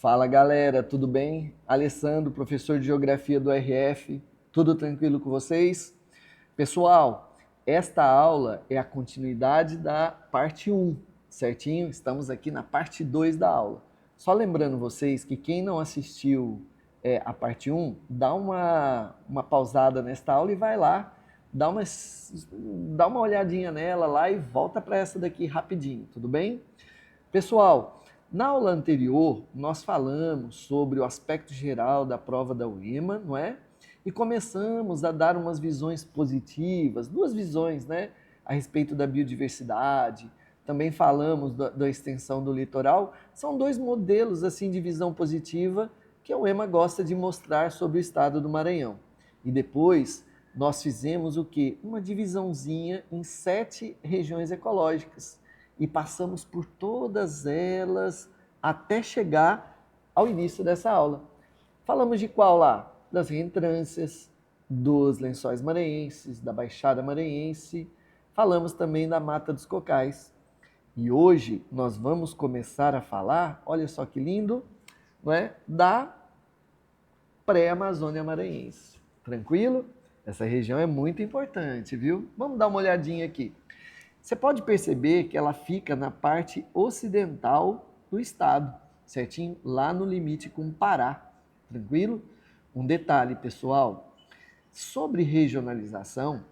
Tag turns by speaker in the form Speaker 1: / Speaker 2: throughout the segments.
Speaker 1: Fala galera, tudo bem? Alessandro, professor de Geografia do RF, tudo tranquilo com vocês? Pessoal, esta aula é a continuidade da parte 1, certinho? Estamos aqui na parte 2 da aula. Só lembrando vocês que quem não assistiu a parte 1, dá uma pausada nesta aula e vai lá, dá uma olhadinha nela lá e volta para essa daqui rapidinho, tudo bem? Pessoal, na aula anterior, nós falamos sobre o aspecto geral da prova da UEMA, não é? E começamos a dar umas visões positivas, duas visões, né? A respeito da biodiversidade, também falamos da extensão do litoral. São dois modelos assim de visão positiva que a UEMA gosta de mostrar sobre o estado do Maranhão. E depois nós fizemos o quê? Uma divisãozinha em 7 regiões ecológicas e passamos por todas elas até chegar ao início dessa aula. Falamos de qual lá? Das reentrâncias, dos lençóis maranhenses, da Baixada Maranhense, falamos também da Mata dos Cocais. E hoje nós vamos começar a falar, olha só que lindo, não é? Da pré-Amazônia Maranhense. Tranquilo? Essa região é muito importante, viu? Vamos dar uma olhadinha aqui. Você pode perceber que ela fica na parte ocidental do estado, certinho? Lá no limite com o Pará, tranquilo? Um detalhe, pessoal, sobre regionalização,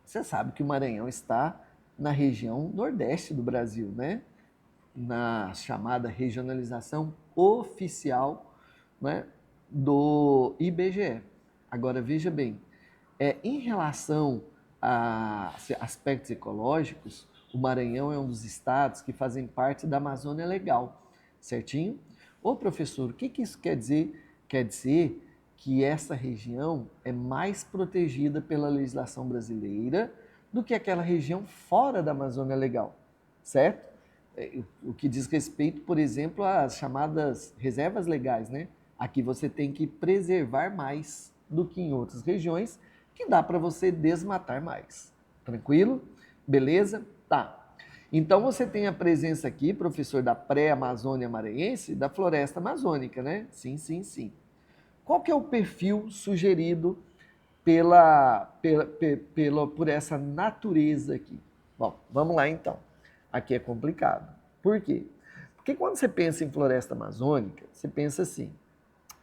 Speaker 1: você sabe que o Maranhão está na região nordeste do Brasil, né? Na chamada regionalização oficial, né, do IBGE. Agora, veja bem, em relação a aspectos ecológicos, o Maranhão é um dos estados que fazem parte da Amazônia Legal, certinho? Ô professor, o que isso quer dizer? Quer dizer que essa região é mais protegida pela legislação brasileira do que aquela região fora da Amazônia Legal, certo? O que diz respeito, por exemplo, às chamadas reservas legais, né? Aqui você tem que preservar mais do que em outras regiões, que dá para você desmatar mais. Tranquilo? Beleza? Tá. Então você tem a presença aqui, professor, da pré-Amazônia Maranhense, da floresta amazônica, né? Sim, sim, sim. Qual que é o perfil sugerido por essa natureza aqui? Bom, vamos lá então. Aqui é complicado. Por quê? Porque quando você pensa em floresta amazônica, você pensa assim,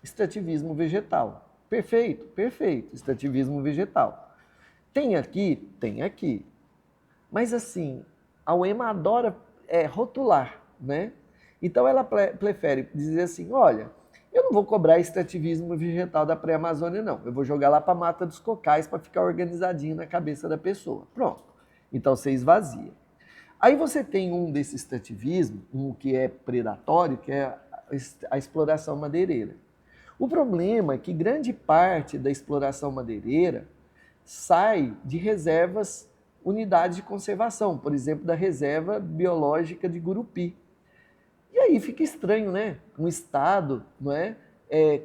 Speaker 1: extrativismo vegetal. Perfeito, perfeito, extrativismo vegetal. Tem aqui? Tem aqui. Mas assim, a UEMA adora rotular, né? Então ela prefere dizer assim, olha, eu não vou cobrar extrativismo vegetal da pré-Amazônia, não. Eu vou jogar lá para a Mata dos Cocais para ficar organizadinho na cabeça da pessoa. Pronto. Então você esvazia. Aí você tem um desse extrativismo, um que é predatório, que é a exploração madeireira. O problema é que grande parte da exploração madeireira sai de reservas, unidades de conservação, por exemplo, da Reserva Biológica de Gurupi. E aí fica estranho, né? Um Estado, não é?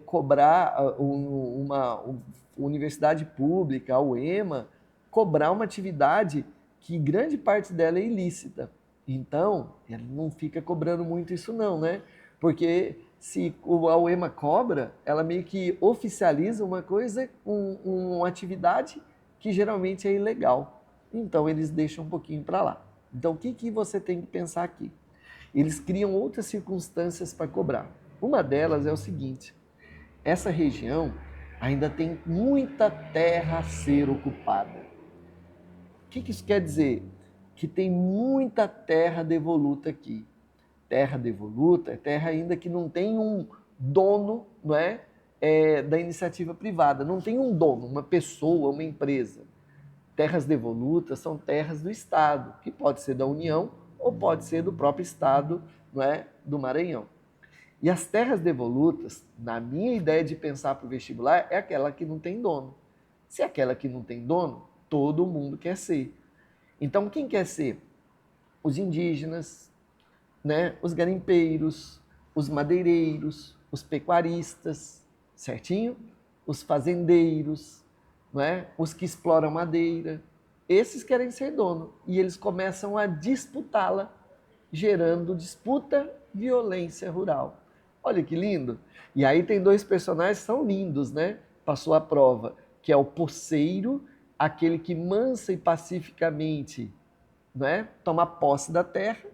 Speaker 1: Cobrar uma universidade pública, a UEMA, cobrar uma atividade que grande parte dela é ilícita. Então, ela não fica cobrando muito isso não, né? Porque se a UEMA cobra, ela meio que oficializa uma coisa, uma atividade que geralmente é ilegal. Então, eles deixam um pouquinho para lá. Então, o que você tem que pensar aqui? Eles criam outras circunstâncias para cobrar. Uma delas é o seguinte, essa região ainda tem muita terra a ser ocupada. O que isso quer dizer? Que tem muita terra devoluta aqui. Terra devoluta é terra ainda que não tem um dono, não é? Da iniciativa privada, não tem um dono, uma pessoa, uma empresa. Terras devolutas são terras do Estado, que pode ser da União ou pode ser do próprio Estado, não é? Do Maranhão. E as terras devolutas, na minha ideia de pensar para o vestibular, é aquela que não tem dono. Se é aquela que não tem dono, todo mundo quer ser. Então, quem quer ser? Os indígenas, né? Os garimpeiros, os madeireiros, os pecuaristas, certinho? Os fazendeiros, não é? Os que exploram madeira. Esses querem ser dono e eles começam a disputá-la, gerando disputa, violência rural. Olha que lindo. E aí tem dois personagens que são lindos, né? Passou a prova, que é o poceiro, aquele que mansa e pacificamente, né, toma posse da terra,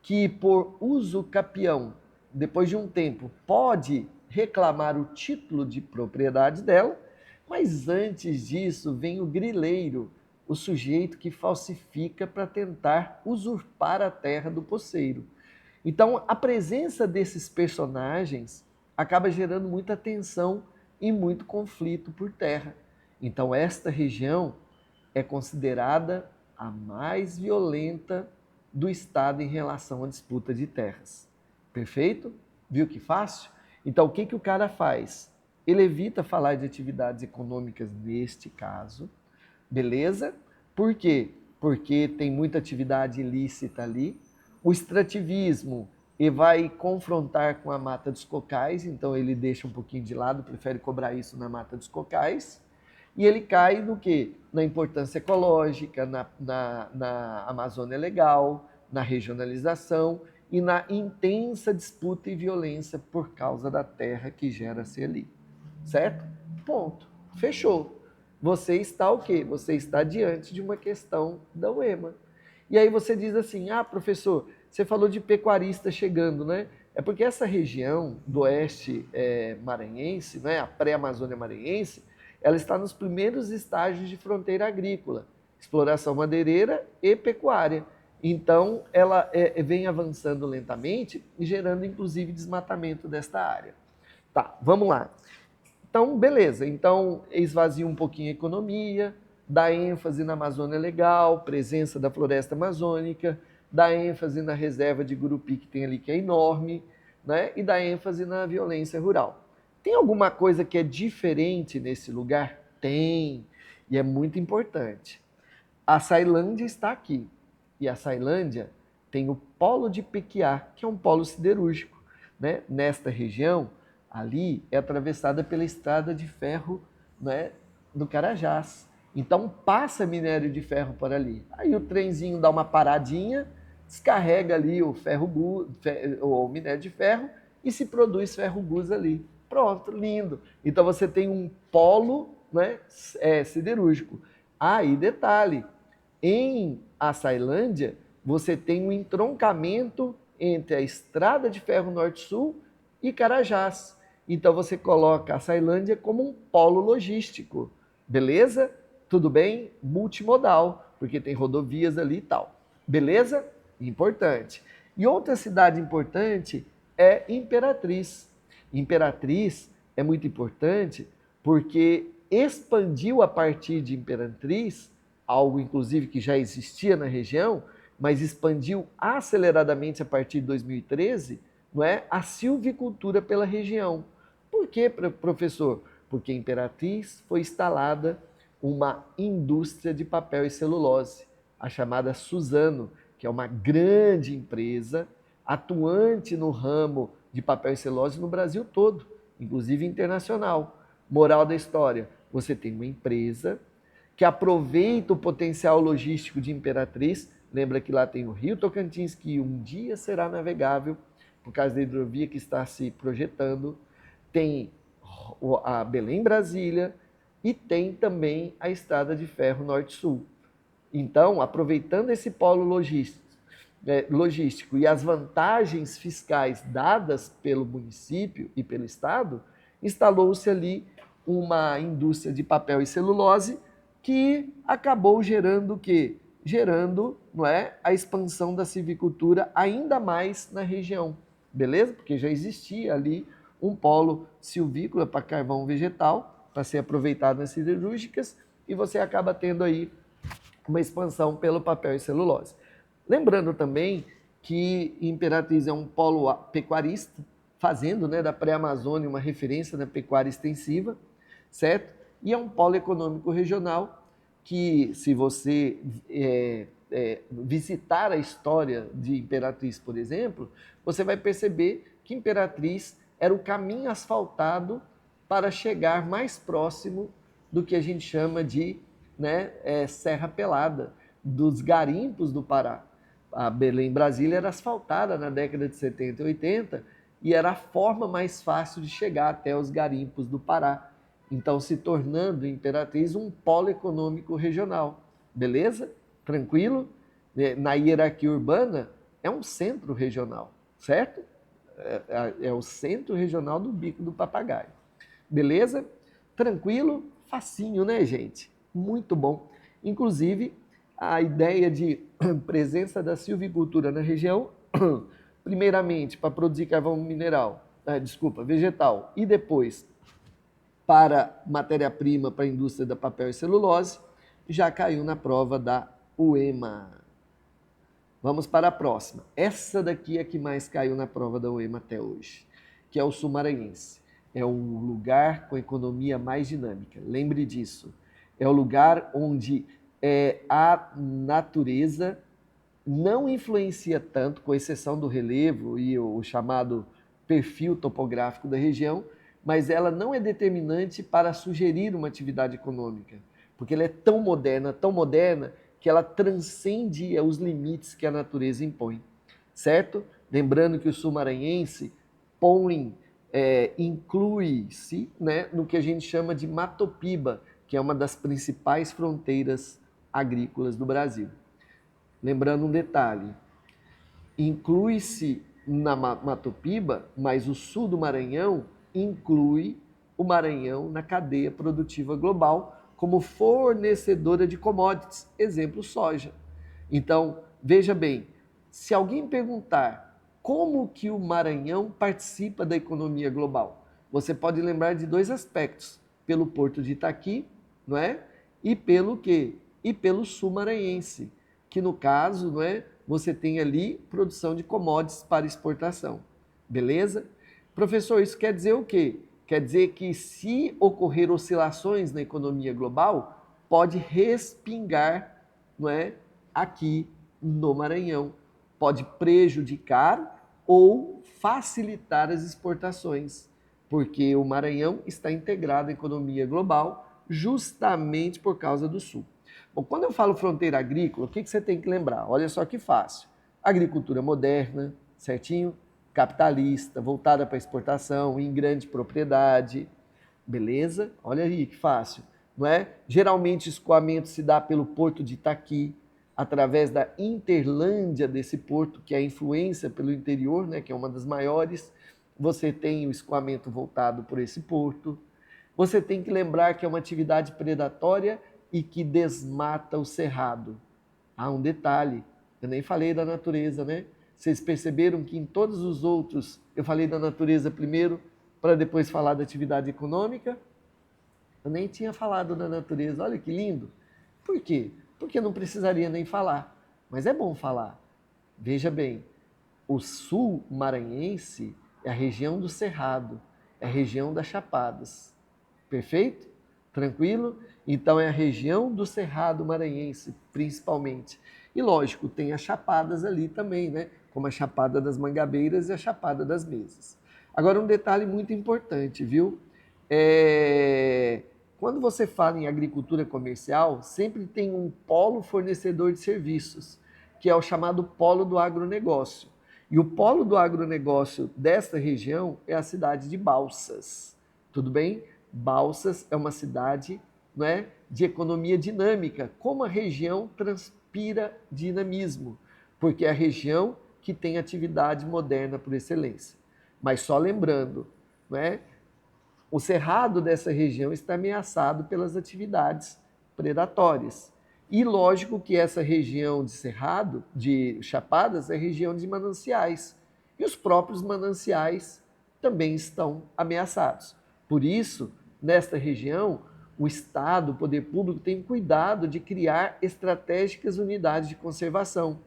Speaker 1: que por uso capião, depois de um tempo, pode reclamar o título de propriedade dela, mas antes disso vem o grileiro, o sujeito que falsifica para tentar usurpar a terra do poceiro. Então, a presença desses personagens acaba gerando muita tensão e muito conflito por terra. Então, esta região é considerada a mais violenta do Estado em relação à disputa de terras. Perfeito? Viu que fácil? Então, o que, que o cara faz? Ele evita falar de atividades econômicas neste caso, beleza? Por quê? Porque tem muita atividade ilícita ali. O extrativismo e vai confrontar com a mata dos cocais, então ele deixa um pouquinho de lado, prefere cobrar isso na mata dos cocais. E ele cai no quê? Na importância ecológica, na Amazônia Legal, na regionalização e na intensa disputa e violência por causa da terra que gera-se ali. Certo? Ponto. Fechou. Você está o quê? Você está diante de uma questão da UEMA. E aí você diz assim, ah, professor, você falou de pecuarista chegando, né? É porque essa região do oeste maranhense, né, a pré-Amazônia maranhense, ela está nos primeiros estágios de fronteira agrícola, exploração madeireira e pecuária. Então, ela vem avançando lentamente e gerando, inclusive, desmatamento desta área. Tá, vamos lá. Então, beleza. Então, esvazia um pouquinho a economia, dá ênfase na Amazônia Legal, presença da floresta amazônica, dá ênfase na reserva de Gurupi que tem ali, que é enorme, né? E dá ênfase na violência rural. Tem alguma coisa que é diferente nesse lugar? Tem, e é muito importante. A Ceilândia está aqui, e a Ceilândia tem o polo de Pequiá, que é um polo siderúrgico, né? Nesta região, ali é atravessada pela estrada de ferro, né, do Carajás. Então passa minério de ferro por ali. Aí o trenzinho dá uma paradinha, descarrega ali o o minério de ferro e se produz ferro gus ali. Pronto, lindo. Então você tem um polo, né, siderúrgico. Aí detalhe, em Açailândia você tem um entroncamento entre a estrada de ferro norte-sul e Carajás. Então você coloca a Ceilândia como um polo logístico, beleza? Tudo bem? Multimodal, porque tem rodovias ali e tal. Beleza? Importante. E outra cidade importante é Imperatriz. Imperatriz é muito importante porque expandiu a partir de Imperatriz, algo inclusive que já existia na região, mas expandiu aceleradamente a partir de 2013, não é? A silvicultura pela região. Por quê, professor? Porque em Imperatriz foi instalada uma indústria de papel e celulose, a chamada Suzano, que é uma grande empresa atuante no ramo de papel e celulose no Brasil todo, inclusive internacional. Moral da história, você tem uma empresa que aproveita o potencial logístico de Imperatriz, lembra que lá tem o Rio Tocantins, que um dia será navegável, por causa da hidrovia que está se projetando, tem a Belém-Brasília e tem também a Estrada de Ferro Norte-Sul. Então, aproveitando esse polo logístico e as vantagens fiscais dadas pelo município e pelo Estado, instalou-se ali uma indústria de papel e celulose que acabou gerando o quê? Gerando, não é, a expansão da silvicultura ainda mais na região, beleza? Porque já existia ali um polo silvícola para carvão vegetal, para ser aproveitado nas siderúrgicas, e você acaba tendo aí uma expansão pelo papel e celulose. Lembrando também que Imperatriz é um polo pecuarista, fazendo, né, da pré-Amazônia uma referência na pecuária extensiva, certo? E é um polo econômico regional que, se você visitar a história de Imperatriz, por exemplo, você vai perceber que Imperatriz era o caminho asfaltado para chegar mais próximo do que a gente chama de, né, Serra Pelada, dos garimpos do Pará. A Belém-Brasília era asfaltada na década de 70 e 80, e era a forma mais fácil de chegar até os garimpos do Pará. Então, se tornando Imperatriz um polo econômico regional. Beleza? Tranquilo? Na hierarquia urbana, é um centro regional, certo? É o centro regional do Bico do Papagaio. Beleza? Tranquilo? Facinho, né, gente? Muito bom. Inclusive, a ideia de presença da silvicultura na região, primeiramente para produzir carvão vegetal, e depois para matéria-prima para a indústria da papel e celulose, já caiu na prova da UEMA. Vamos para a próxima. Essa daqui é que mais caiu na prova da UEMA até hoje, que é o sul maranhense. É o lugar com economia mais dinâmica. Lembre disso. É o lugar onde a natureza não influencia tanto, com exceção do relevo e o chamado perfil topográfico da região, mas ela não é determinante para sugerir uma atividade econômica, porque ela é tão moderna, que ela transcende os limites que a natureza impõe, certo? Lembrando que o sul maranhense inclui-se, né, no que a gente chama de Matopiba, que é uma das principais fronteiras agrícolas do Brasil. Lembrando um detalhe, inclui-se na Matopiba, mas o sul do Maranhão inclui o Maranhão na cadeia produtiva global como fornecedora de commodities, exemplo, soja. Então, veja bem, se alguém perguntar como que o Maranhão participa da economia global, você pode lembrar de dois aspectos, pelo Porto de Itaqui, não é? E pelo quê? E pelo sul maranhense, que no caso, não é? Você tem ali produção de commodities para exportação. Beleza? Professor, isso quer dizer o quê? Quer dizer que se ocorrer oscilações na economia global, pode respingar, não é, aqui no Maranhão. Pode prejudicar ou facilitar as exportações, porque o Maranhão está integrado à economia global justamente por causa do Sul. Bom, quando eu falo fronteira agrícola, o que você tem que lembrar? Olha só que fácil. Agricultura moderna, certinho? Capitalista, voltada para exportação, em grande propriedade. Beleza? Olha aí que fácil, não é? Geralmente o escoamento se dá pelo Porto de Itaqui, através da interlândia desse porto, que é a influência pelo interior, né, que é uma das maiores. Você tem o escoamento voltado por esse porto. Você tem que lembrar que é uma atividade predatória e que desmata o cerrado. Há um detalhe, eu nem falei da natureza, né? Vocês perceberam que em todos os outros eu falei da natureza primeiro, para depois falar da atividade econômica? Eu nem tinha falado da natureza, olha que lindo. Por quê? Porque não precisaria nem falar, mas é bom falar. Veja bem, o sul maranhense é a região do Cerrado, é a região das Chapadas. Perfeito? Tranquilo? Então é a região do Cerrado maranhense, principalmente. E lógico, tem as chapadas ali também, né? Como a Chapada das Mangabeiras e a Chapada das Mesas. Agora um detalhe muito importante, viu? Quando você fala em agricultura comercial, sempre tem um polo fornecedor de serviços, que é o chamado polo do agronegócio. E o polo do agronegócio desta região é a cidade de Balsas. Tudo bem? Balsas é uma cidade, não é, de economia dinâmica, como a região transpira dinamismo, porque é a região que tem atividade moderna por excelência. Mas só lembrando, não é, o cerrado dessa região está ameaçado pelas atividades predatórias. E lógico que essa região de cerrado, de chapadas, é região de mananciais. E os próprios mananciais também estão ameaçados. Por isso, nesta região, o Estado, o poder público, tem cuidado de criar estratégicas unidades de conservação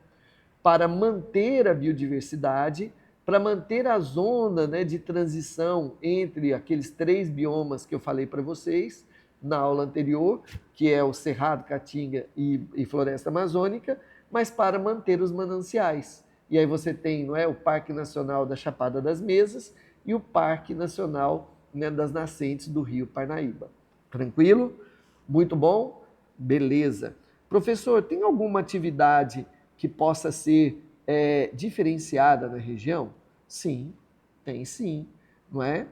Speaker 1: para manter a biodiversidade, para manter a zona, né, de transição entre aqueles 3 biomas que eu falei para vocês na aula anterior, que é o Cerrado, Caatinga e Floresta Amazônica, mas para manter os mananciais. E aí você tem, não é, o Parque Nacional da Chapada das Mesas e o Parque Nacional, né, das nascentes do Rio Parnaíba. Tranquilo? Muito bom? Beleza. Professor, tem alguma atividade que possa ser diferenciada na região? Sim, Tem sim, não é?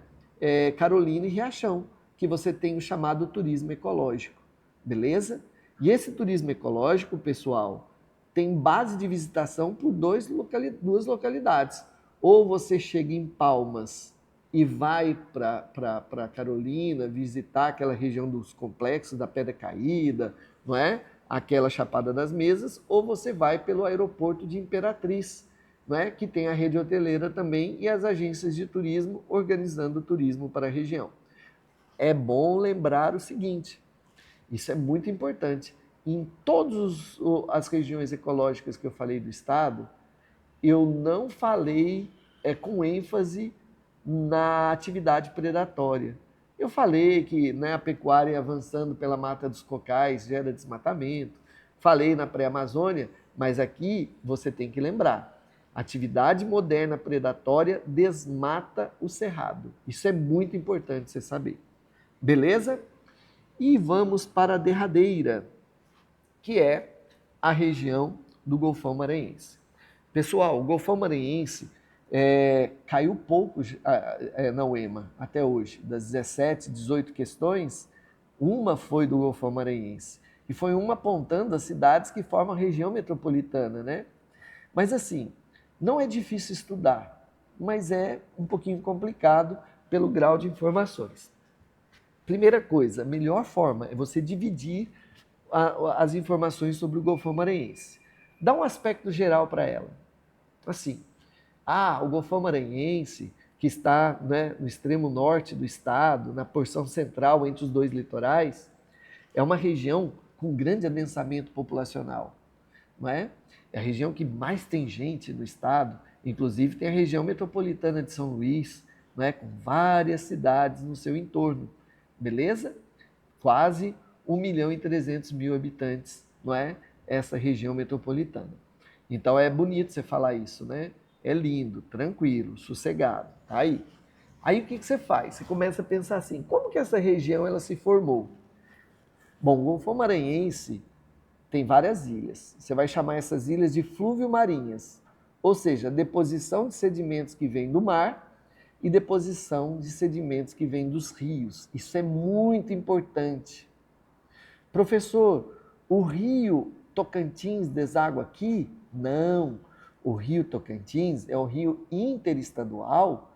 Speaker 1: Carolina e Riachão, que você tem o chamado turismo ecológico, beleza? E esse turismo ecológico, pessoal, tem base de visitação por duas localidades. Ou você chega em Palmas e vai para Carolina visitar aquela região dos complexos da Pedra Caída, não é? Aquela Chapada das Mesas, ou você vai pelo aeroporto de Imperatriz, não é? Que tem a rede hoteleira também e as agências de turismo organizando o turismo para a região. É bom lembrar o seguinte, isso é muito importante, em todas as regiões ecológicas que eu falei do estado, eu não falei com ênfase na atividade predatória. Eu falei que, né, a pecuária avançando pela Mata dos Cocais gera desmatamento, falei na pré-Amazônia, mas aqui você tem que lembrar, atividade moderna predatória desmata o cerrado. Isso é muito importante você saber. Beleza? E vamos para a derradeira, que é a região do Golfão Maranhense. Pessoal, o Golfão Maranhense caiu pouco na UEMA até hoje. Das 17, 18 questões, uma foi do Golfão Maranhense. E foi uma apontando as cidades que formam a região metropolitana, né? Mas assim, não é difícil estudar, mas é um pouquinho complicado pelo grau de informações. Primeira coisa, a melhor forma é você dividir as informações sobre o Golfão Maranhense. Dá um aspecto geral para ela. Assim, o Golfão Maranhense, que está, né, no extremo norte do estado, na porção central entre os dois litorais, é uma região com grande adensamento populacional. Não é? É a região que mais tem gente no estado, inclusive tem a região metropolitana de São Luís, não é? Com várias cidades no seu entorno. Beleza? Quase 1.300.000 habitantes, não é? Essa região metropolitana. Então é bonito você falar isso, né? É lindo, tranquilo, sossegado. Tá aí. Aí o que você faz? Você começa a pensar assim, como que essa região ela se formou? Bom, o Golfão Maranhense tem várias ilhas. Você vai chamar essas ilhas de fluvio-marinhas, ou seja, deposição de sedimentos que vêm do mar e deposição de sedimentos que vêm dos rios. Isso é muito importante. Professor, o rio Tocantins deságua aqui? Não. O rio Tocantins é um rio interestadual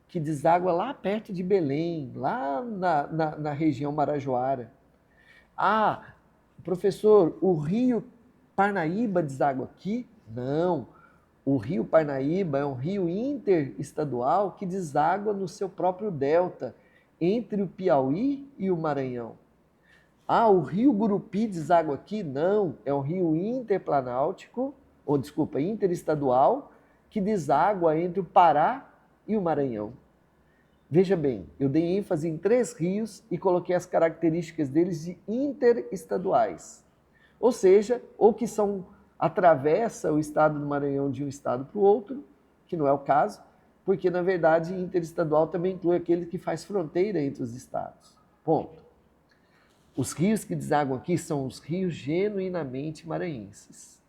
Speaker 1: que deságua lá perto de Belém, lá na região Marajoara. Professor, o rio Parnaíba deságua aqui? Não. O rio Parnaíba é um rio interestadual que deságua no seu próprio delta, entre o Piauí e o Maranhão. O rio Gurupi deságua aqui? Não. É um rio interestadual, que deságua entre o Pará e o Maranhão. Veja bem, eu dei ênfase em 3 rios e coloquei as características deles de interestaduais. Ou seja, ou que atravessa o estado do Maranhão de um estado para o outro, que não é o caso, porque na verdade interestadual também inclui aquele que faz fronteira entre os estados. Ponto. Os rios que desaguam aqui são os rios genuinamente maranhenses.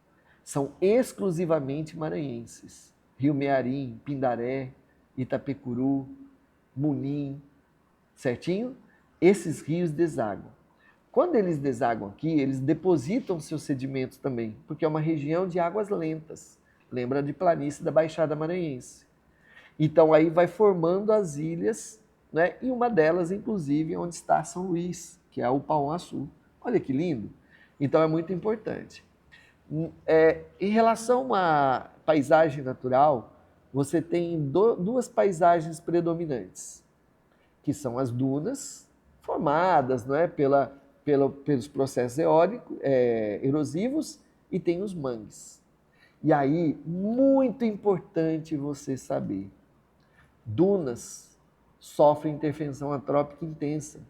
Speaker 1: São exclusivamente maranhenses. Rio Mearim, Pindaré, Itapecuru, Munim, certinho? Esses rios desaguam. Quando eles desaguam aqui, eles depositam seus sedimentos também, porque é uma região de águas lentas. Lembra de planície da Baixada Maranhense. Então aí vai formando as ilhas, né? E uma delas, inclusive, onde está São Luís, que é o Pão-Açu. Olha que lindo! Então é muito importante. Em relação à paisagem natural, você tem duas paisagens predominantes, que são as dunas, formadas, não é, pelos processos erosivos, e tem os mangues. E aí, muito importante você saber, dunas sofrem intervenção antrópica intensa.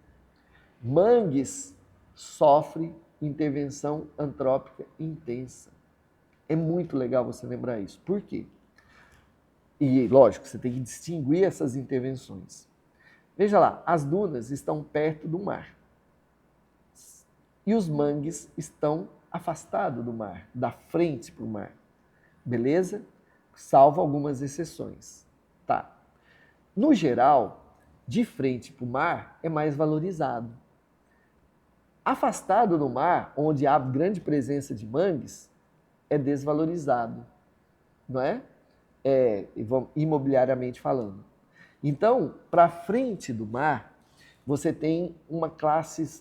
Speaker 1: Mangues sofrem intervenção antrópica intensa. É muito legal você lembrar isso. Por quê? E, lógico, você tem que distinguir essas intervenções. Veja lá, as dunas estão perto do mar. E os mangues estão afastados do mar, da frente para o mar. Beleza? Salvo algumas exceções. Tá. No geral, de frente para o mar é mais valorizado. Afastado do mar, onde há grande presença de mangues, é desvalorizado, não é? Imobiliariamente falando. Então, para frente do mar, você tem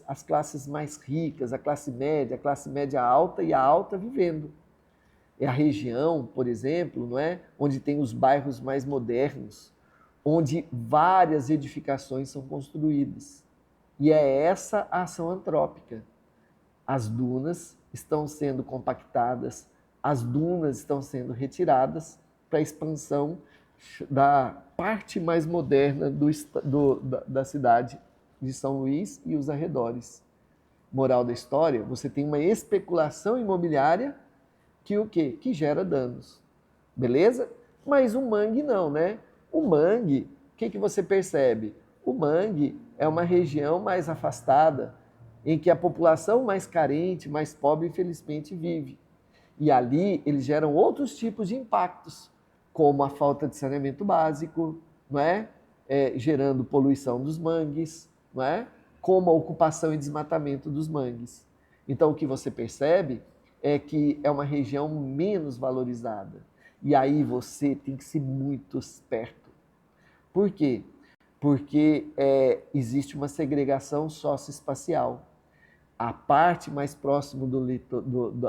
Speaker 1: as classes mais ricas, a classe média alta e a alta vivendo. É a região, por exemplo, não é? Onde tem os bairros mais modernos, onde várias edificações são construídas. E é essa a ação antrópica. As dunas estão sendo compactadas, as dunas estão sendo retiradas para a expansão da parte mais moderna da cidade de São Luís e os arredores. Moral da história, você tem uma especulação imobiliária que o quê? Que gera danos. Beleza? Mas o mangue não, né? O mangue, o que você percebe? O mangue é uma região mais afastada, em que a população mais carente, mais pobre, infelizmente, vive. E ali eles geram outros tipos de impactos, como a falta de saneamento básico, não é? Gerando poluição dos mangues, não é? Como a ocupação e desmatamento dos mangues. Então, o que você percebe é que é uma região menos valorizada. E aí você tem que ser muito esperto. Por quê? Porque existe uma segregação socioespacial. A parte mais próxima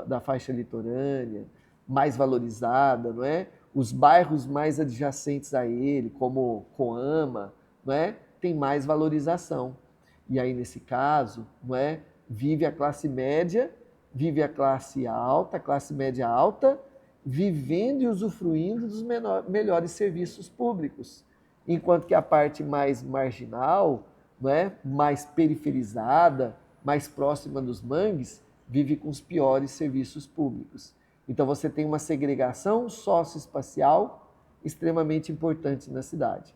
Speaker 1: da faixa litorânea, mais valorizada, não é? Os bairros mais adjacentes a ele, como Coama, não é? Tem mais valorização. E aí, nesse caso, não é? Vive a classe média, vive a classe alta, a classe média alta, vivendo e usufruindo dos melhores serviços públicos. Enquanto que a parte mais marginal, não é? Mais periferizada, mais próxima dos mangues, vive com os piores serviços públicos. Então você tem uma segregação socioespacial extremamente importante na cidade.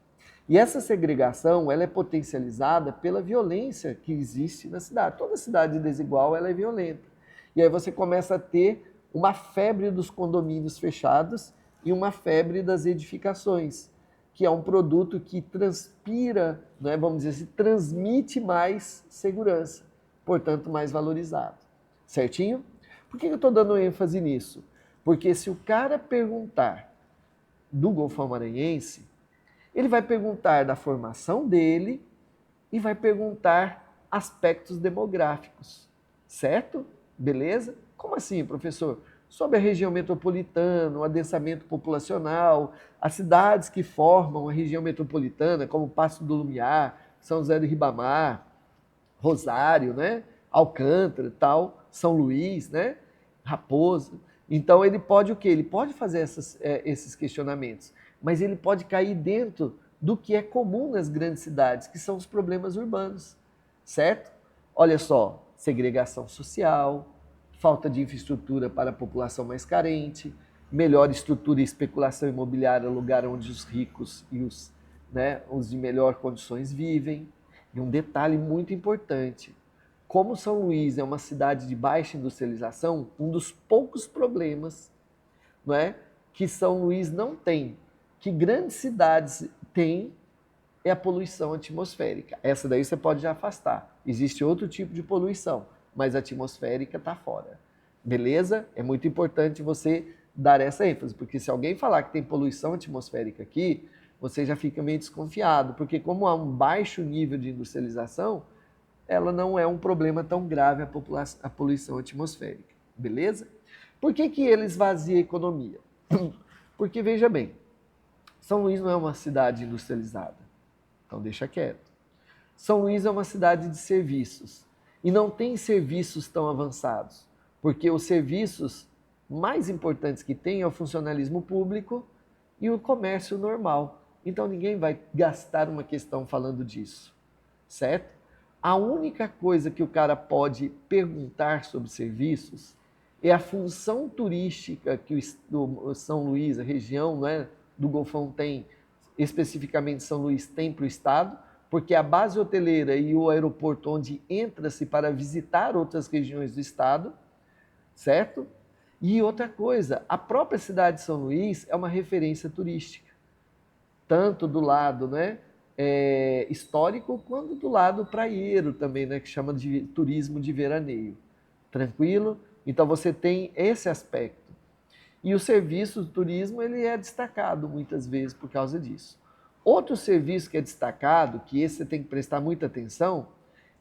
Speaker 1: E essa segregação ela é potencializada pela violência que existe na cidade. Toda cidade desigual ela é violenta. E aí você começa a ter uma febre dos condomínios fechados e uma febre das edificações, que é um produto que transpira, né, vamos dizer assim, transmite mais segurança, portanto mais valorizado. Certinho? Por que eu estou dando ênfase nisso? Porque se o cara perguntar do Golfão Maranhense, ele vai perguntar da formação dele e vai perguntar aspectos demográficos, certo? Beleza? Como assim, professor? Sobre a região metropolitana, o adensamento populacional, as cidades que formam a região metropolitana, como Passo do Lumiar, São José do Ribamar, Rosário, né? Alcântara, tal, São Luís, né? Raposa. Então ele pode o quê? Ele pode fazer esses questionamentos, mas ele pode cair dentro do que é comum nas grandes cidades, que são os problemas urbanos, certo? Olha só, segregação social, falta de infraestrutura para a população mais carente, melhor estrutura e especulação imobiliária, lugar onde os ricos e os de melhor condições vivem. E um detalhe muito importante, como São Luís é uma cidade de baixa industrialização, um dos poucos problemas, não é, que São Luís não tem, que grandes cidades têm, é a poluição atmosférica. Essa daí você pode já afastar. Existe outro tipo de poluição, mas a atmosférica está fora. Beleza? É muito importante você dar essa ênfase, porque se alguém falar que tem poluição atmosférica aqui, você já fica meio desconfiado, porque como há um baixo nível de industrialização, ela não é um problema tão grave a poluição atmosférica. Beleza? Por que ele esvazia a economia? Porque, veja bem, São Luís não é uma cidade industrializada, então deixa quieto. São Luís é uma cidade de serviços e não tem serviços tão avançados, porque os serviços mais importantes que tem é o funcionalismo público e o comércio normal. Então ninguém vai gastar uma questão falando disso, certo? A única coisa que o cara pode perguntar sobre serviços é a função turística que o São Luís, a região, não é, do Golfão tem, especificamente São Luís, tem para o estado, porque a base hoteleira e o aeroporto onde entra-se para visitar outras regiões do estado, certo? E outra coisa, a própria cidade de São Luís é uma referência turística. tanto do lado, né, histórico, quanto do lado praieiro também, né, que chama de turismo de veraneio. Tranquilo? Então você tem esse aspecto. E o serviço do turismo ele é destacado muitas vezes por causa disso. Outro serviço que é destacado, que esse você tem que prestar muita atenção,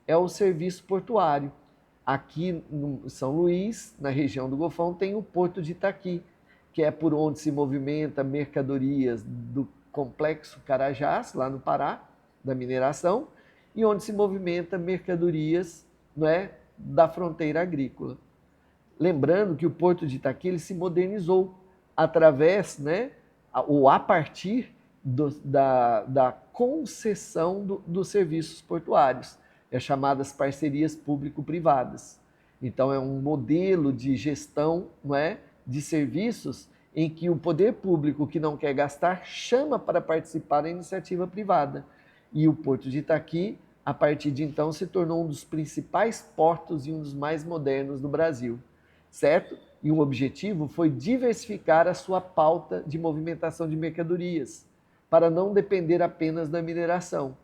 Speaker 1: é o serviço portuário. Aqui em São Luís, na região do Golfão, tem o Porto de Itaqui, que é por onde se movimenta mercadorias do Complexo Carajás, lá no Pará, da mineração, e onde se movimenta mercadorias, não é, da fronteira agrícola. Lembrando que o Porto de Itaqui ele se modernizou através, né, ou a partir da concessão dos serviços portuários, chamadas parcerias público-privadas. Então é um modelo de gestão, não é, de serviços em que o poder público que não quer gastar chama para participar da iniciativa privada. E o Porto de Itaqui, a partir de então, se tornou um dos principais portos e um dos mais modernos do Brasil, certo? E o objetivo foi diversificar a sua pauta de movimentação de mercadorias, para não depender apenas da mineração.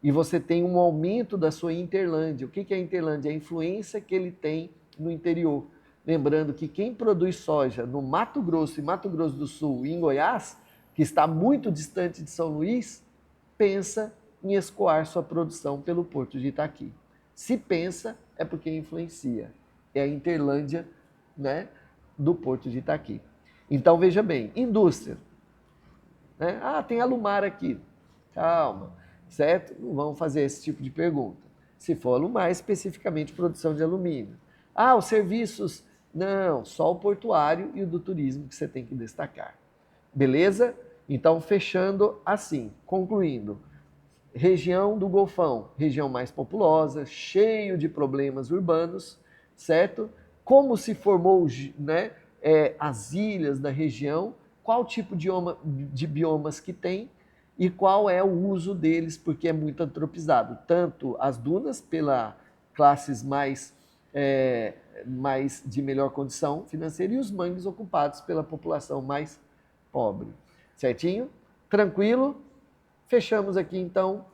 Speaker 1: E você tem um aumento da sua interlândia. O que é a interlândia? A influência que ele tem no interior. Lembrando que quem produz soja no Mato Grosso e Mato Grosso do Sul e em Goiás, que está muito distante de São Luís, pensa em escoar sua produção pelo Porto de Itaqui. Se pensa, é porque influencia. É a interlândia, né, do Porto de Itaqui. Então, veja bem, indústria. Né? Ah, tem Alumar aqui. Calma, certo? Não vamos fazer esse tipo de pergunta. Se for Alumar, especificamente produção de alumínio. Ah, os serviços... Não, só o portuário e o do turismo que você tem que destacar. Beleza? Então, fechando assim, concluindo. Região do Golfão, região mais populosa, cheio de problemas urbanos, certo? Como se formou, né, as ilhas da região, qual tipo de biomas que tem e qual é o uso deles, porque é muito antropizado. Tanto as dunas, pela classes mais de melhor condição financeira, e os mangues ocupados pela população mais pobre. Certinho? Tranquilo? Fechamos aqui, então,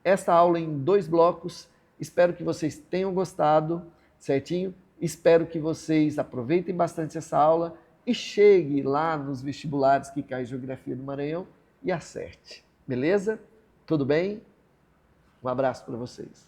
Speaker 1: esta aula em 2 blocos. Espero que vocês tenham gostado, certinho? Espero que vocês aproveitem bastante essa aula e chegue lá nos vestibulares que caem Geografia do Maranhão e acerte. Beleza? Tudo bem? Um abraço para vocês.